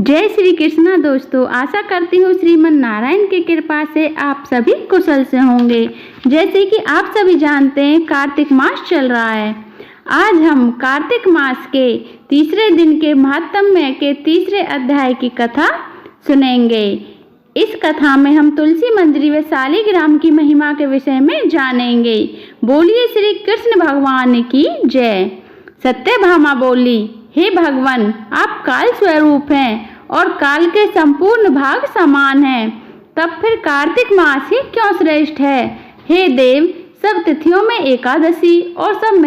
जय श्री कृष्णा दोस्तों, आशा करती हूँ श्रीमन नारायण की कृपा से आप सभी कुशल से होंगे। जैसे कि आप सभी जानते हैं, कार्तिक मास चल रहा है। आज हम कार्तिक मास के तीसरे दिन के महात्म्य के तीसरे अध्याय की कथा सुनेंगे। इस कथा में हम तुलसी मंजरी व शालिग्राम की महिमा के विषय में जानेंगे। बोलिए श्री कृष्ण भगवान की जय। सत्यभामा बोली, हे भगवान, आप काल स्वरूप हैं और काल के संपूर्ण भाग समान हैं। तब फिर कार्तिक मास ही क्यों श्रेष्ठ है? हे देव, सब तिथियों में एकादशी और सब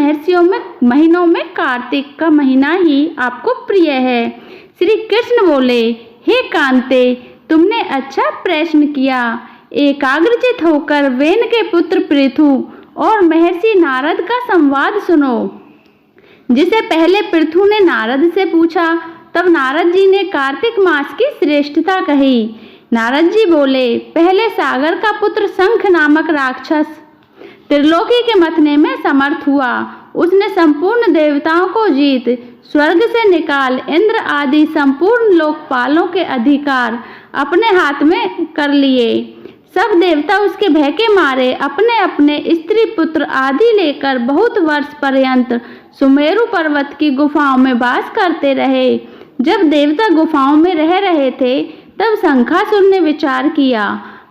महीनों में कार्तिक का महीना ही आपको प्रिय है। श्री कृष्ण बोले, हे कांते, तुमने अच्छा प्रश्न किया। एकाग्रचित होकर वेन के पुत्र पृथु और महर्षि नारद का संवाद सुनो। जिसे पहले पृथु ने नारद से पूछा, तब नारद जी ने कार्तिक मास की श्रेष्ठता कही। नारद जी बोले, पहले सागर का पुत्र शंख नामक राक्षस त्रिलोकी के मथने में समर्थ हुआ। उसने संपूर्ण देवताओं को जीत स्वर्ग से निकाल इंद्र आदि संपूर्ण लोकपालों के अधिकार अपने हाथ में कर लिए। सब देवता उसके भय के मारे अपने अपने स्त्री पुत्र आदि लेकर बहुत वर्ष पर्यंत सुमेरु पर्वत की गुफाओं में वास करते रहे। जब देवता गुफाओं में रह रहे थे, तब शंखासुर ने विचार किया,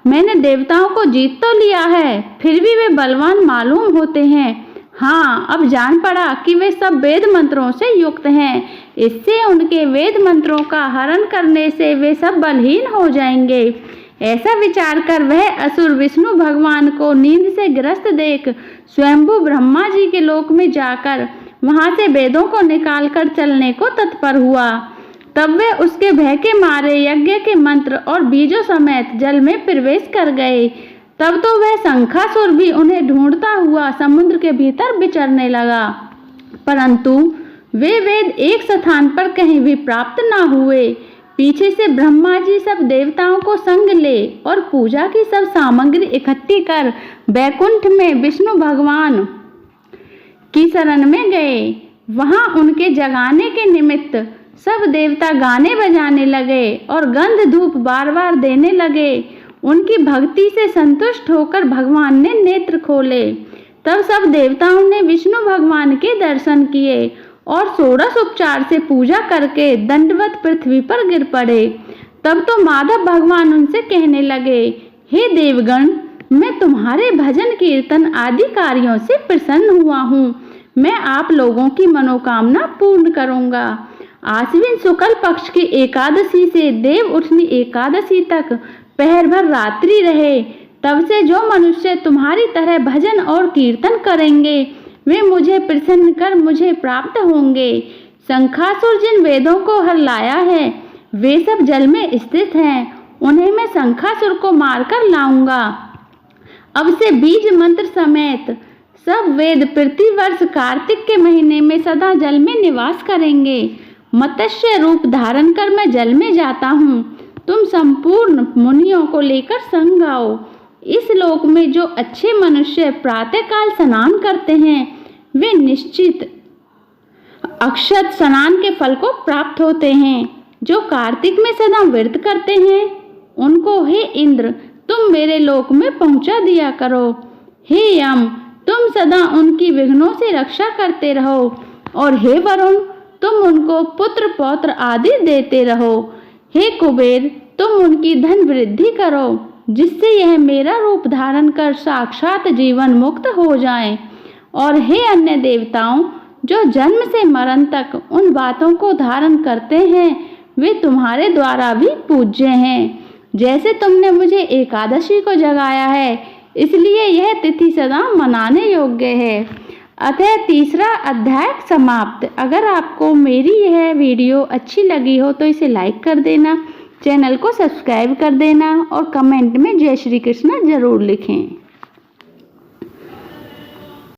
मैंने देवताओं को जीत तो लिया है, फिर भी वे बलवान मालूम होते हैं। हाँ, अब जान पड़ा कि वे सब वेद मंत्रों से युक्त हैं। इससे उनके वेद मंत्रों का हरण करने से वे सब बलहीन हो जाएंगे। ऐसा विचार कर वह असुर विष्णु भगवान को नींद से ग्रस्त देख स्वयंभू ब्रह्मा जी के लोक में जाकर वहां से वेदों को निकालकर चलने को तत्पर हुआ। तब वे उसके भय के मारे यज्ञ के मंत्र और बीजों समेत जल में प्रवेश कर गए। तब तो वह शंखासुर भी उन्हें ढूंढता हुआ समुद्र के भीतर विचरने लगा, परंतु वे वेद एक स्थान पर कहीं भी प्राप्त न हुए। पीछे से ब्रह्मा जी सब देवताओं को संग ले और पूजा की सब सामग्री इकट्ठी कर बैकुंठ में विष्णु भगवान की शरण में गए। वहां उनके जगाने के निमित्त सब देवता गाने बजाने लगे और गंध धूप बार बार देने लगे। उनकी भक्ति से संतुष्ट होकर भगवान ने नेत्र खोले। तब सब देवताओं ने विष्णु भगवान के दर्शन किए और षोडश उपचार से पूजा करके दंडवत पृथ्वी पर गिर पड़े। तब तो माधव भगवान उनसे कहने लगे, हे देवगण, मैं तुम्हारे भजन कीर्तन आदि कार्यों से प्रसन्न हुआ हूँ। मैं आप लोगों की मनोकामना पूर्ण करूँगा। आश्विन शुक्ल पक्ष की एकादशी से देव उठनी एकादशी तक पहर भर रात्रि रहे। तब से जो मनुष्य तुम्हारी तरह भजन और कीर्तन करेंगे, वे मुझे प्रसन्न कर मुझे प्राप्त होंगे। शंखासुर जिन वेदों को हर लाया है, वे सब जल में स्थित हैं। उन्हें मैं शंखासुर को मारकर लाऊंगा। अब से बीज मंत्र समेत सब वेद प्रतिवर्ष कार्तिक के महीने में सदा जल में निवास करेंगे। मत्स्य रूप धारण कर मैं जल में जाता हूँ। तुम संपूर्ण मुनियों को लेकर संग आओ। इस लोक में जो अच्छे मनुष्य प्रातःकाल स्नान करते हैं, वे निश्चित अक्षत स्नान के फल को प्राप्त होते हैं। जो कार्तिक में सदा व्रत करते हैं, उनको हे इंद्र, तुम मेरे लोक में पहुंचा दिया करो। हे यम, तुम सदा उनकी विघ्नों से रक्षा करते रहो। और हे वरुण, तुम उनको पुत्र पौत्र आदि देते रहो। हे कुबेर, तुम उनकी धन वृद्धि करो, जिससे यह मेरा रूप धारण कर साक्षात जीवन मुक्त हो जाएं। और हे अन्य देवताओं, जो जन्म से मरण तक उन बातों को धारण करते हैं, वे तुम्हारे द्वारा भी पूज्य हैं। जैसे तुमने मुझे एकादशी को जगाया है, इसलिए यह तिथि सदा मनाने योग्य है। अतः तीसरा अध्याय समाप्त। अगर आपको मेरी यह वीडियो अच्छी लगी हो तो इसे लाइक कर देना, चैनल को सब्सक्राइब कर देना और कमेंट में जय श्री कृष्ण जरूर लिखें।